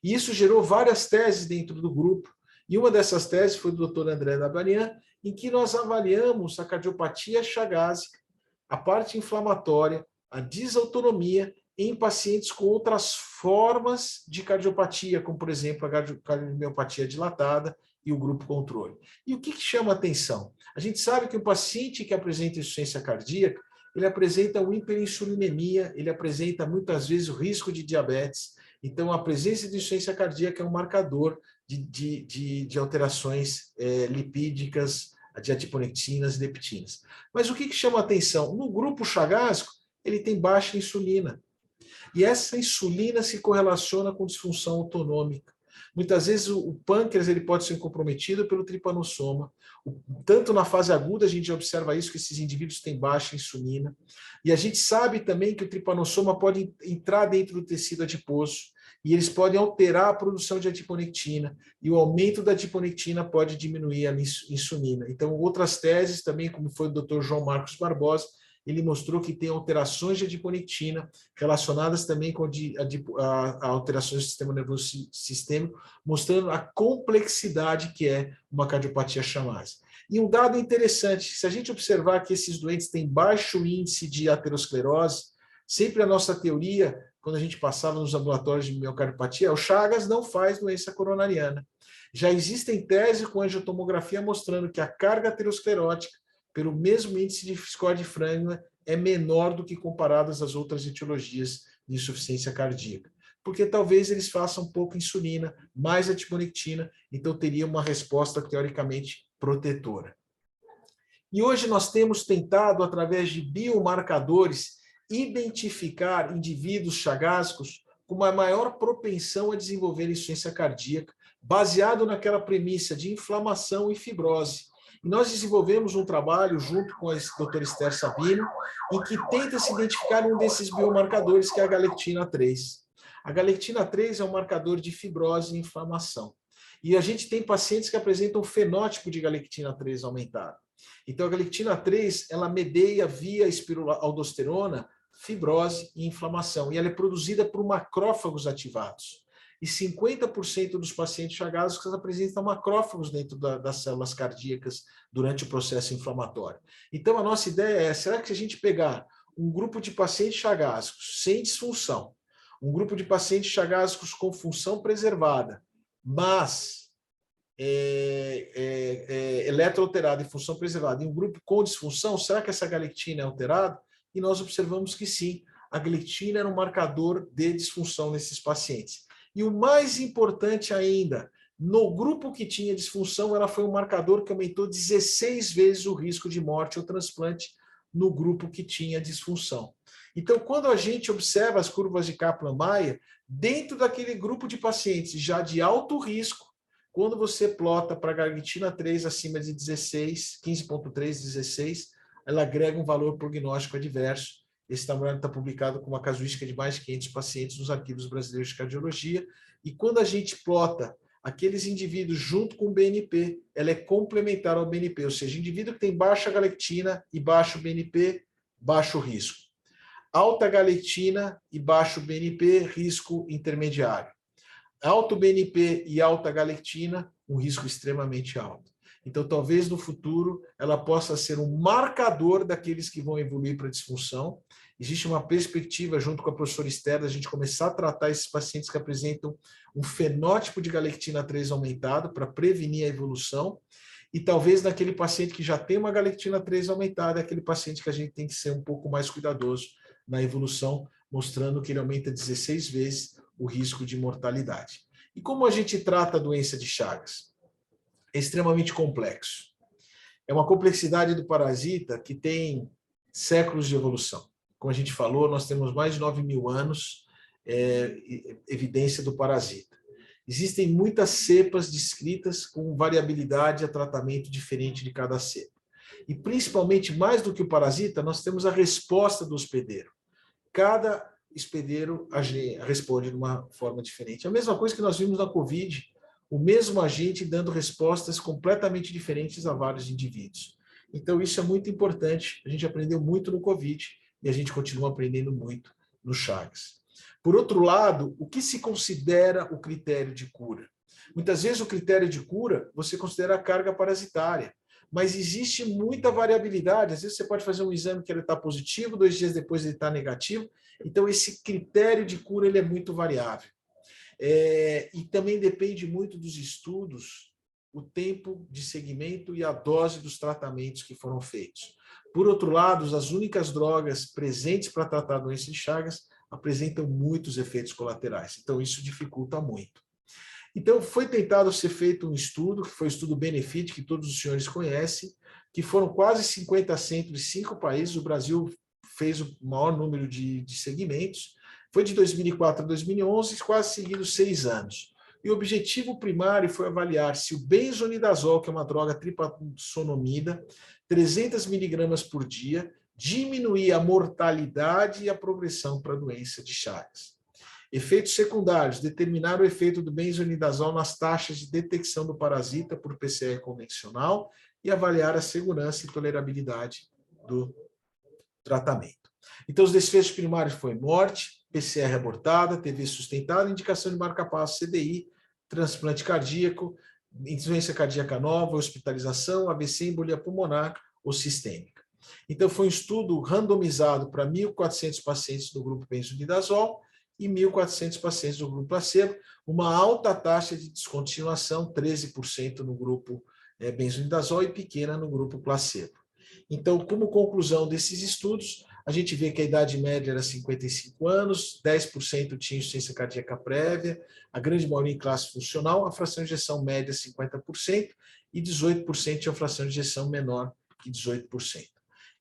E isso gerou várias teses dentro do grupo, E uma dessas teses foi do Dr. André Dabarian, em que nós avaliamos a cardiopatia chagásica, a parte inflamatória, a desautonomia em pacientes com outras formas de cardiopatia, como, por exemplo, a cardiomiopatia dilatada e o grupo controle. E o que chama atenção? A gente sabe que o paciente que apresenta insuficiência cardíaca, ele apresenta uma hiperinsulinemia, ele apresenta muitas vezes o risco de diabetes. Então, a presença de insuficiência cardíaca é um marcador de alterações lipídicas, de adiponectinas e leptinas. Mas o que chama atenção? No grupo chagásico, ele tem baixa insulina. E essa insulina se correlaciona com disfunção autonômica. Muitas vezes o pâncreas ele pode ser comprometido pelo tripanossoma. Tanto na fase aguda a gente observa isso, que esses indivíduos têm baixa insulina. E a gente sabe também que o tripanossoma pode entrar dentro do tecido adiposo e eles podem alterar a produção de adiponectina. E o aumento da adiponectina pode diminuir a insulina. Então, outras teses também, como foi do Dr. João Marcos Barbosa, ele mostrou que tem alterações de adiponectina relacionadas também com a alterações do sistema nervoso sistêmico, mostrando a complexidade que é uma cardiopatia chamásica. E um dado interessante, se a gente observar que esses doentes têm baixo índice de aterosclerose, sempre a nossa teoria, quando a gente passava nos laboratórios de miocardiopatia, o Chagas não faz doença coronariana. Já existem teses com angiotomografia mostrando que a carga aterosclerótica pelo mesmo índice de score de Framingham, é menor do que comparadas às outras etiologias de insuficiência cardíaca. Porque talvez eles façam pouca insulina, mais adiponectina, então teria uma resposta teoricamente protetora. E hoje nós temos tentado, através de biomarcadores, identificar indivíduos chagásicos com uma maior propensão a desenvolver insuficiência cardíaca, baseado naquela premissa de inflamação e fibrose. E nós desenvolvemos um trabalho junto com a doutora Esther Sabino, em que tenta se identificar um desses biomarcadores, que é a galectina 3. A galectina 3 é um marcador de fibrose e inflamação. E a gente tem pacientes que apresentam fenótipo de galectina 3 aumentado. Então, a galectina 3, ela medeia via espiroaldosterona fibrose e inflamação. E ela é produzida por macrófagos ativados. E 50% dos pacientes chagásicos apresentam macrófagos dentro das células cardíacas durante o processo inflamatório. Então, a nossa ideia é, será que se a gente pegar um grupo de pacientes chagásicos sem disfunção, um grupo de pacientes chagásicos com função preservada, mas eletroalterada e função preservada, e um grupo com disfunção, será que essa galectina é alterada? E nós observamos que sim, a galectina era um marcador de disfunção nesses pacientes. E o mais importante ainda, no grupo que tinha disfunção, ela foi um marcador que aumentou 16 vezes o risco de morte ou transplante no grupo que tinha disfunção. Então, quando a gente observa as curvas de Kaplan-Meier, dentro daquele grupo de pacientes já de alto risco, quando você plota para a galectina 3 acima de 16, 15,3, 16, ela agrega um valor prognóstico adverso. Esse trabalho está publicado com uma casuística de mais de 500 pacientes nos arquivos brasileiros de cardiologia. E quando a gente plota aqueles indivíduos junto com o BNP, ela é complementar ao BNP, ou seja, indivíduo que tem baixa galectina e baixo BNP, baixo risco. Alta galectina e baixo BNP, risco intermediário. Alto BNP e alta galectina, um risco extremamente alto. Então, talvez no futuro ela possa ser um marcador daqueles que vão evoluir para disfunção. Existe uma perspectiva, junto com a professora Esther, da gente começar a tratar esses pacientes que apresentam um fenótipo de galectina 3 aumentado para prevenir a evolução. E talvez naquele paciente que já tem uma galectina 3 aumentada, é aquele paciente que a gente tem que ser um pouco mais cuidadoso na evolução, mostrando que ele aumenta 16 vezes o risco de mortalidade. E como a gente trata a doença de Chagas? É extremamente complexo. É uma complexidade do parasita que tem séculos de evolução. Como a gente falou, nós temos mais de 9.000 anos evidência do parasita. Existem muitas cepas descritas com variabilidade a tratamento diferente de cada cepa. E principalmente, mais do que o parasita, nós temos a resposta do hospedeiro. Cada hospedeiro responde de uma forma diferente. A mesma coisa que nós vimos na Covid, o mesmo agente dando respostas completamente diferentes a vários indivíduos. Então, isso é muito importante. A gente aprendeu muito no Covid e a gente continua aprendendo muito no Chagas. Por outro lado, o que se considera o critério de cura? Muitas vezes o critério de cura, você considera a carga parasitária, mas existe muita variabilidade. Às vezes você pode fazer um exame que ele está positivo, 2 dias depois ele está negativo. Então, esse critério de cura ele é muito variável. E também depende muito dos estudos, o tempo de segmento e a dose dos tratamentos que foram feitos. Por outro lado, as únicas drogas presentes para tratar a doença de Chagas apresentam muitos efeitos colaterais. Então, isso dificulta muito. Então, foi tentado ser feito um estudo, que foi o estudo Benefit, que todos os senhores conhecem, que foram quase 50 centros de 5 países. O Brasil fez o maior número de segmentos. Foi de 2004 a 2011, quase seguidos 6 anos. E o objetivo primário foi avaliar se o benzonidazol, que é uma droga tripazolamida, 300 miligramas por dia, diminuía a mortalidade e a progressão para a doença de Chagas. Efeitos secundários, determinar o efeito do benzonidazol nas taxas de detecção do parasita por PCR convencional e avaliar a segurança e tolerabilidade do tratamento. Então, os desfechos primários foi morte, PCR abortada, TV sustentada, indicação de marca-passo CDI, transplante cardíaco, insuficiência cardíaca nova, hospitalização, AVC, embolia pulmonar ou sistêmica. Então, foi um estudo randomizado para 1.400 pacientes do grupo benzonidazol e 1.400 pacientes do grupo placebo, uma alta taxa de descontinuação, 13% no grupo benzonidazol e pequena no grupo placebo. Então, como conclusão desses estudos, a gente vê que a idade média era 55 anos, 10% tinha insuficiência cardíaca prévia, a grande maioria em classe funcional, a fração de ejeção média 50% e 18% tinha fração de ejeção menor que 18%.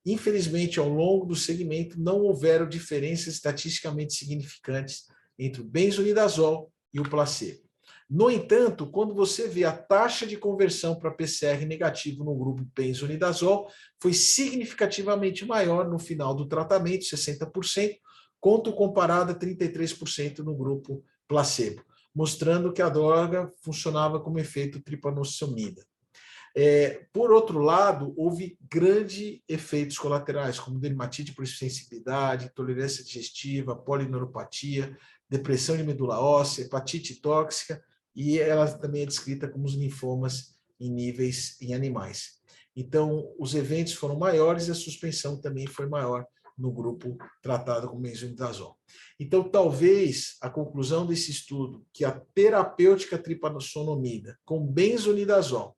Infelizmente, ao longo do segmento, não houveram diferenças estatisticamente significantes entre o benzonidazol e o placebo. No entanto, quando você vê a taxa de conversão para PCR negativo no grupo benzonidazol, foi significativamente maior no final do tratamento, 60%, quanto comparado a 33% no grupo placebo, mostrando que a droga funcionava como efeito tripanossomida. Por outro lado, houve grandes efeitos colaterais, como dermatite por sensibilidade, intolerância digestiva, polineuropatia, depressão de medula óssea, hepatite tóxica, e ela também é descrita como os linfomas em níveis em animais. Então, os eventos foram maiores e a suspensão também foi maior no grupo tratado com benzonidazol. Então, talvez a conclusão desse estudo, que a terapêutica tripanossomida com benzonidazol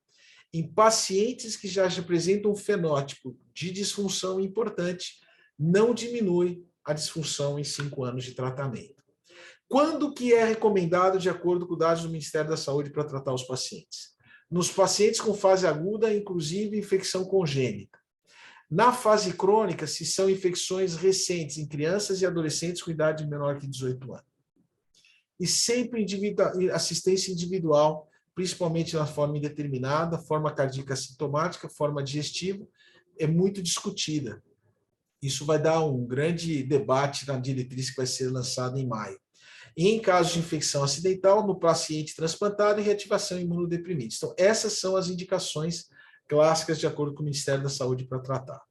em pacientes que já apresentam um fenótipo de disfunção importante, não diminui a disfunção em 5 anos de tratamento. Quando que é recomendado, de acordo com dados do Ministério da Saúde, para tratar os pacientes? Nos pacientes com fase aguda, inclusive infecção congênita. Na fase crônica, se são infecções recentes em crianças e adolescentes com idade menor que 18 anos. E sempre assistência individual, principalmente na forma indeterminada, forma cardíaca sintomática, forma digestiva, é muito discutida. Isso vai dar um grande debate na diretriz que vai ser lançada em maio. E em caso de infecção acidental, no paciente transplantado e reativação imunodeprimidos. Então, essas são as indicações clássicas de acordo com o Ministério da Saúde para tratar.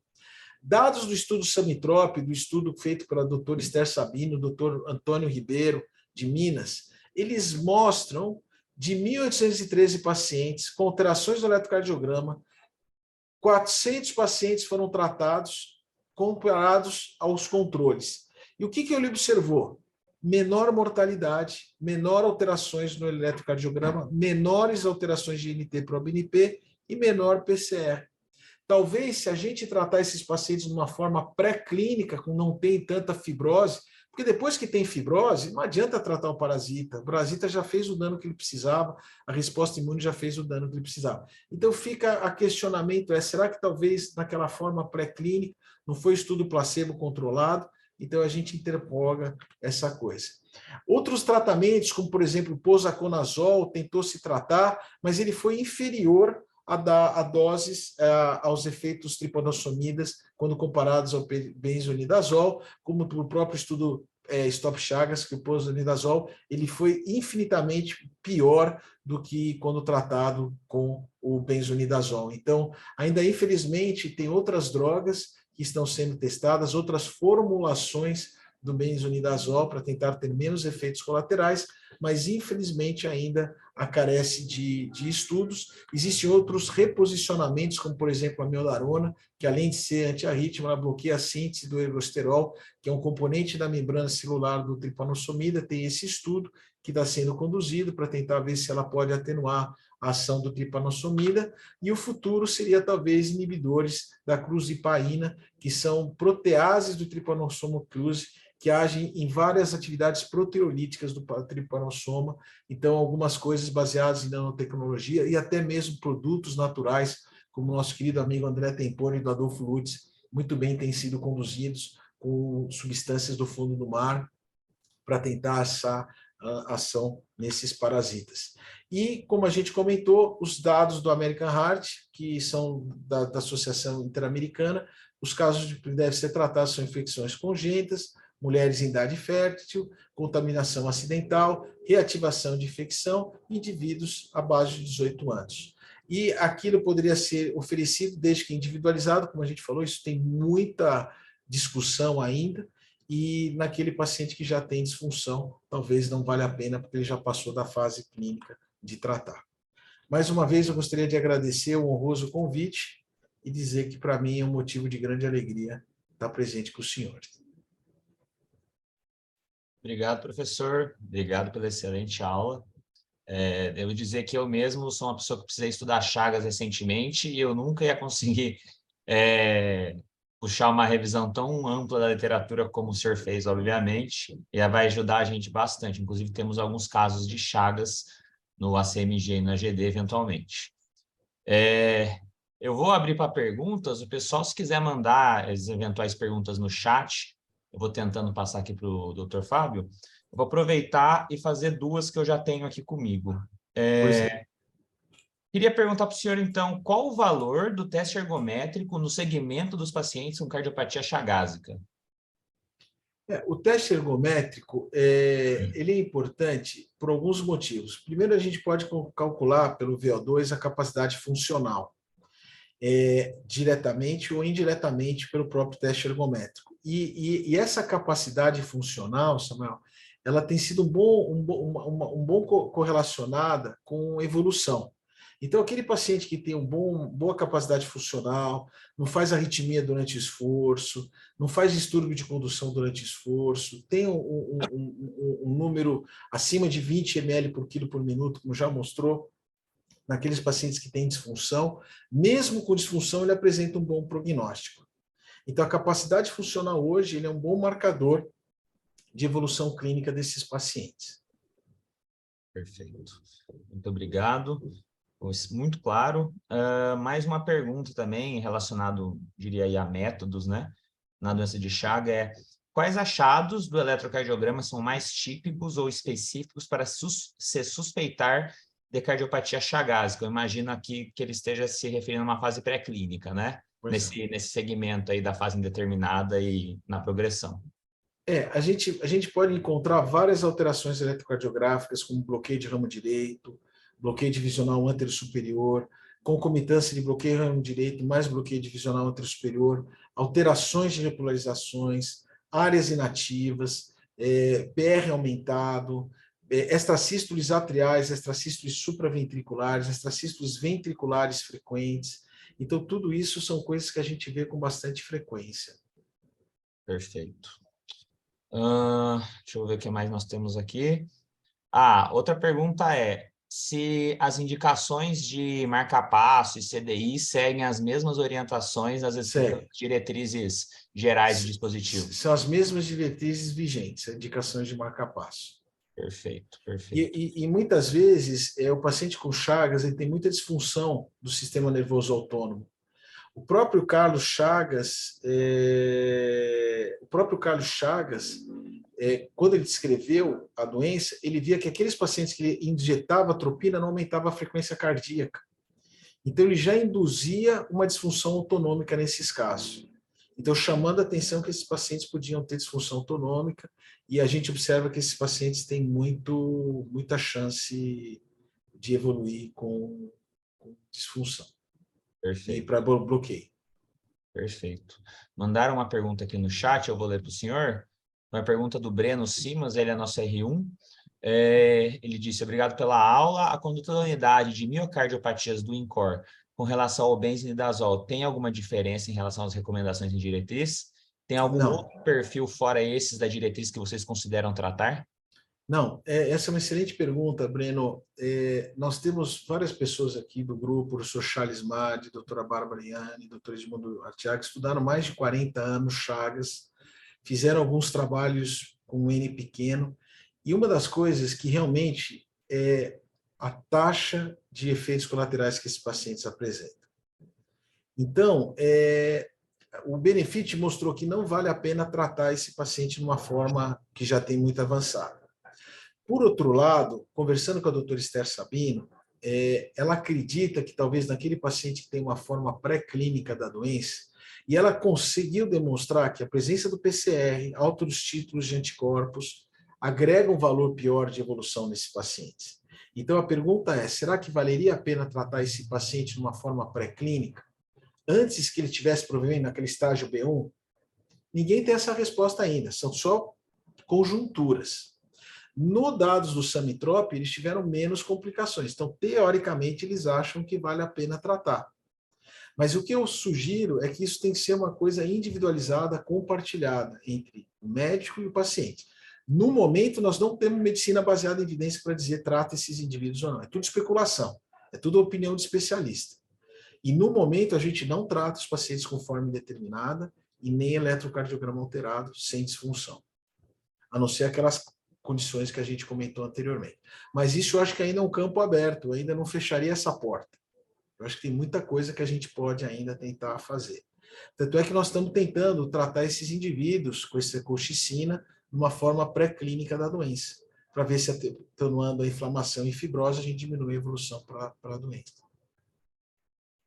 Dados do estudo Samitrop, do estudo feito pela doutora Esther Sabino, doutor Antônio Ribeiro, de Minas, eles mostram de 1.813 pacientes com alterações do eletrocardiograma, 400 pacientes foram tratados comparados aos controles. E o que ele observou? Menor mortalidade, menor alterações no eletrocardiograma, menores alterações de NT-proBNP e menor PCR. Talvez, se a gente tratar esses pacientes de uma forma pré-clínica, que não tem tanta fibrose, porque depois que tem fibrose, não adianta tratar o parasita já fez o dano que ele precisava, a resposta imune já fez o dano que ele precisava. Então fica a questionamento, será que talvez naquela forma pré-clínica não foi estudo placebo controlado? Então a gente interroga essa coisa. Outros tratamentos, como por exemplo o posaconazol, tentou se tratar, mas ele foi inferior a doses aos efeitos tripanossomidas quando comparados ao benzonidazol, como o próprio estudo Stop Chagas, que o benzonidazol ele foi infinitamente pior do que quando tratado com o benzonidazol. Então, ainda infelizmente, tem outras drogas que estão sendo testadas, outras formulações do benzonidazol para tentar ter menos efeitos colaterais, mas infelizmente ainda carece de estudos. Existem outros reposicionamentos, como, por exemplo, a miodarona, que além de ser antiarrítmica, ela bloqueia a síntese do ergosterol, que é um componente da membrana celular do tripanossomida. Tem esse estudo que está sendo conduzido para tentar ver se ela pode atenuar a ação do tripanossomida, e o futuro seria talvez inibidores da cruzipaína, que são proteases do tripanossoma cruzi, que agem em várias atividades proteolíticas do tripanossoma. Então, algumas coisas baseadas em nanotecnologia e até mesmo produtos naturais, como o nosso querido amigo André Tempone e do Adolfo Lutz, muito bem têm sido conduzidos com substâncias do fundo do mar para tentar essa ação nesses parasitas. E, como a gente comentou, os dados do American Heart, que são da Associação Interamericana, os casos que devem ser tratados são infecções congênitas, mulheres em idade fértil, contaminação acidental, reativação de infecção, indivíduos abaixo de 18 anos. E aquilo poderia ser oferecido desde que individualizado, como a gente falou, isso tem muita discussão ainda, e naquele paciente que já tem disfunção, talvez não valha a pena, porque ele já passou da fase clínica de tratar. Mais uma vez, eu gostaria de agradecer o honroso convite e dizer que, para mim, é um motivo de grande alegria estar presente com os senhores. Obrigado, professor. Obrigado pela excelente aula. Devo dizer que eu mesmo sou uma pessoa que precisei estudar Chagas recentemente e eu nunca ia conseguir puxar uma revisão tão ampla da literatura como o senhor fez, obviamente, e vai ajudar a gente bastante. Inclusive, temos alguns casos de Chagas no ACMG e no AGD, eventualmente. Eu vou abrir para perguntas. O pessoal, se quiser mandar as eventuais perguntas no chat, eu vou tentando passar aqui para o Dr. Fábio. Eu vou aproveitar e fazer duas que eu já tenho aqui comigo. Queria perguntar para o senhor, então, qual o valor do teste ergométrico no segmento dos pacientes com cardiopatia chagásica? O teste ergométrico ele é importante por alguns motivos. Primeiro, a gente pode calcular pelo VO2 a capacidade funcional, diretamente ou indiretamente pelo próprio teste ergométrico. E essa capacidade funcional, Samuel, ela tem sido um bom correlacionada com evolução. Então, aquele paciente que tem boa capacidade funcional, não faz arritmia durante esforço, não faz distúrbio de condução durante esforço, tem um número acima de 20 ml por quilo por minuto, como já mostrou, naqueles pacientes que têm disfunção, mesmo com disfunção, ele apresenta um bom prognóstico. Então, a capacidade funcional hoje ele é um bom marcador de evolução clínica desses pacientes. Perfeito. Muito obrigado. Muito claro. Mais uma pergunta também relacionado, diria aí, a métodos, né? Na doença de Chagas quais achados do eletrocardiograma são mais típicos ou específicos para se suspeitar de cardiopatia chagásica? Eu imagino aqui que ele esteja se referindo a uma fase pré-clínica, né? Nesse segmento aí da fase indeterminada e na progressão. A gente pode encontrar várias alterações eletrocardiográficas, como bloqueio de ramo direito, bloqueio divisional antero-superior, concomitância de bloqueio ramo direito mais bloqueio divisional antero-superior, alterações de repolarizações, áreas inativas, PR aumentado, extrasístoles atriais, extrasístoles supraventriculares, extrasístoles ventriculares frequentes. Então, tudo isso são coisas que a gente vê com bastante frequência. Perfeito. Deixa eu ver o que mais nós temos aqui. Outra pergunta é se as indicações de marca-passo e CDI seguem as mesmas orientações das diretrizes gerais de dispositivo. São as mesmas diretrizes vigentes, indicações de marca-passo. Perfeito, perfeito. E muitas vezes, o paciente com Chagas ele tem muita disfunção do sistema nervoso autônomo. O próprio Carlos Chagas, quando ele descreveu a doença, ele via que aqueles pacientes que ele injetava atropina não aumentava a frequência cardíaca. Então, ele já induzia uma disfunção autonômica nesses casos. Então, chamando a atenção que esses pacientes podiam ter disfunção autonômica, e a gente observa que esses pacientes têm muita chance de evoluir com disfunção. Perfeito. E para bloqueio. Perfeito. Mandaram uma pergunta aqui no chat, eu vou ler para o senhor. Uma pergunta do Breno Simas, ele é nosso R1. Ele disse, obrigado pela aula. A conduta da unidade de miocardiopatias do INCOR com relação ao benzinidazol tem alguma diferença em relação às recomendações em diretriz? Tem algum Não. outro perfil fora esses da diretriz que vocês consideram tratar? Não, essa é uma excelente pergunta, Breno. Nós temos várias pessoas aqui do grupo, o professor Charles Madi, doutora Bárbara Iane, doutor Edmundo Artiaga, que estudaram mais de 40 anos Chagas, fizeram alguns trabalhos com N pequeno, e uma das coisas que realmente é a taxa de efeitos colaterais que esses pacientes apresentam. Então, o Benefit mostrou que não vale a pena tratar esse paciente de uma forma que já tem muito avançada. Por outro lado, conversando com a doutora Esther Sabino, ela acredita que talvez naquele paciente que tem uma forma pré-clínica da doença, e ela conseguiu demonstrar que a presença do PCR, altos títulos de anticorpos, agrega um valor pior de evolução nesse paciente. Então a pergunta é, será que valeria a pena tratar esse paciente de uma forma pré-clínica, antes que ele tivesse provavelmente naquele estágio B1? Ninguém tem essa resposta ainda, são só conjunturas. No dados do Samitrop, eles tiveram menos complicações. Então, teoricamente, eles acham que vale a pena tratar. Mas o que eu sugiro é que isso tem que ser uma coisa individualizada, compartilhada entre o médico e o paciente. No momento, nós não temos medicina baseada em evidência para dizer trata esses indivíduos ou não. É tudo especulação, é tudo opinião de especialista. E no momento, a gente não trata os pacientes com forma indeterminada e nem eletrocardiograma alterado sem disfunção. A não ser aquelas condições que a gente comentou anteriormente. Mas isso eu acho que ainda é um campo aberto, eu ainda não fecharia essa porta. Eu acho que tem muita coisa que a gente pode ainda tentar fazer. Tanto é que nós estamos tentando tratar esses indivíduos com essa colchicina de uma forma pré-clínica da doença, para ver se atenuando a inflamação e fibrose, a gente diminui a evolução para a doença.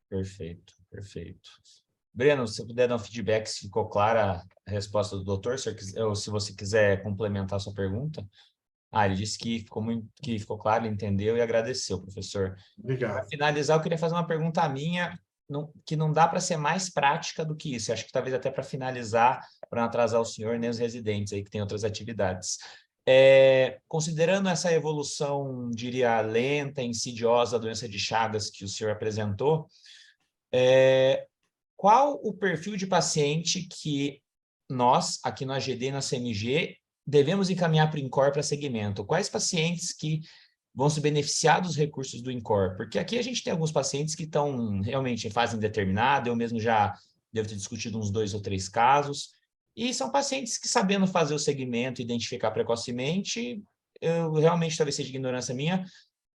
Perfeito, perfeito. Breno, se você puder dar um feedback se ficou clara a resposta do doutor, ou se você quiser complementar a sua pergunta. Ele disse que ficou claro, ele entendeu e agradeceu, professor. Obrigado. Para finalizar, eu queria fazer uma pergunta minha, que não dá para ser mais prática do que isso. Eu acho que talvez até para finalizar, para não atrasar o senhor nem os residentes aí que têm outras atividades. Considerando essa evolução, diria, lenta, insidiosa da doença de Chagas que o senhor apresentou, qual o perfil de paciente que nós, aqui no AGD e na CMG, devemos encaminhar para o INCOR para segmento? Quais pacientes que vão se beneficiar dos recursos do INCOR? Porque aqui a gente tem alguns pacientes que estão realmente em fase indeterminada, eu mesmo já devo ter discutido uns 2 ou 3 casos, e são pacientes que, sabendo fazer o segmento, identificar precocemente, eu realmente, talvez seja ignorância minha,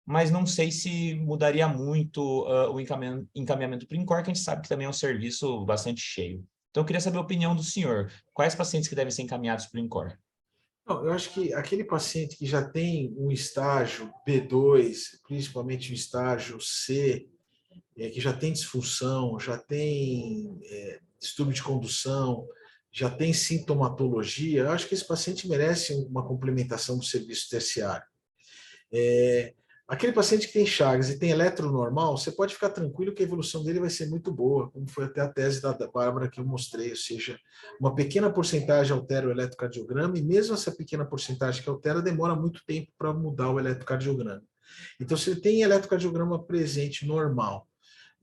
mas não sei se mudaria muito o encaminhamento para o INCOR, que a gente sabe que também é um serviço bastante cheio. Então, eu queria saber a opinião do senhor. Quais pacientes que devem ser encaminhados para o INCOR? Não, eu acho que aquele paciente que já tem um estágio B2, principalmente um estágio C, que já tem disfunção, já tem distúrbio de condução, já tem sintomatologia, eu acho que esse paciente merece uma complementação do serviço terciário. Aquele paciente que tem Chagas e tem eletronormal, você pode ficar tranquilo que a evolução dele vai ser muito boa, como foi até a tese da Bárbara que eu mostrei, ou seja, uma pequena porcentagem altera o eletrocardiograma e mesmo essa pequena porcentagem que altera demora muito tempo para mudar o eletrocardiograma. Então, se ele tem eletrocardiograma presente normal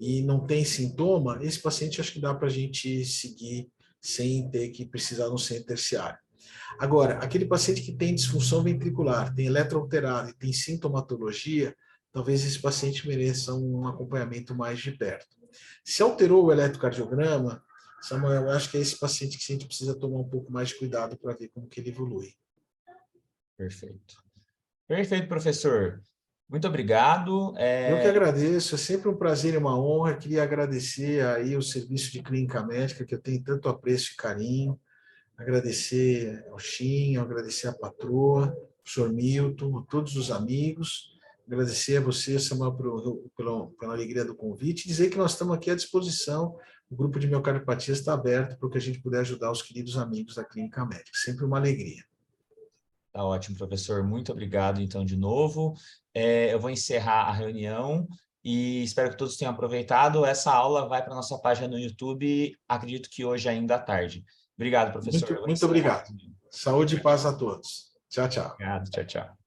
e não tem sintoma, esse paciente acho que dá para a gente seguir sem ter que precisar de um centro terciário. Agora, aquele paciente que tem disfunção ventricular, tem eletroalterado e tem sintomatologia, talvez esse paciente mereça um acompanhamento mais de perto. Se alterou o eletrocardiograma, Samuel, eu acho que é esse paciente que a gente precisa tomar um pouco mais de cuidado para ver como que ele evolui. Perfeito. Perfeito, professor. Muito obrigado. Eu que agradeço, é sempre um prazer e uma honra. Queria agradecer aí o serviço de clínica médica, que eu tenho tanto apreço e carinho. Agradecer ao Chinho, agradecer à patroa, ao professor Milton, a todos os amigos. Agradecer a você, Samuel, pela alegria do convite. E dizer que nós estamos aqui à disposição. O grupo de miocardiopatia está aberto para o que a gente puder ajudar os queridos amigos da clínica médica. Sempre uma alegria. Tá ótimo, professor. Muito obrigado, então, de novo. Eu vou encerrar a reunião e espero que todos tenham aproveitado. Essa aula vai para a nossa página no YouTube, acredito que hoje ainda à tarde. Obrigado, professor. Muito obrigado. Saúde e paz a todos. Tchau, tchau. Obrigado, tchau, tchau.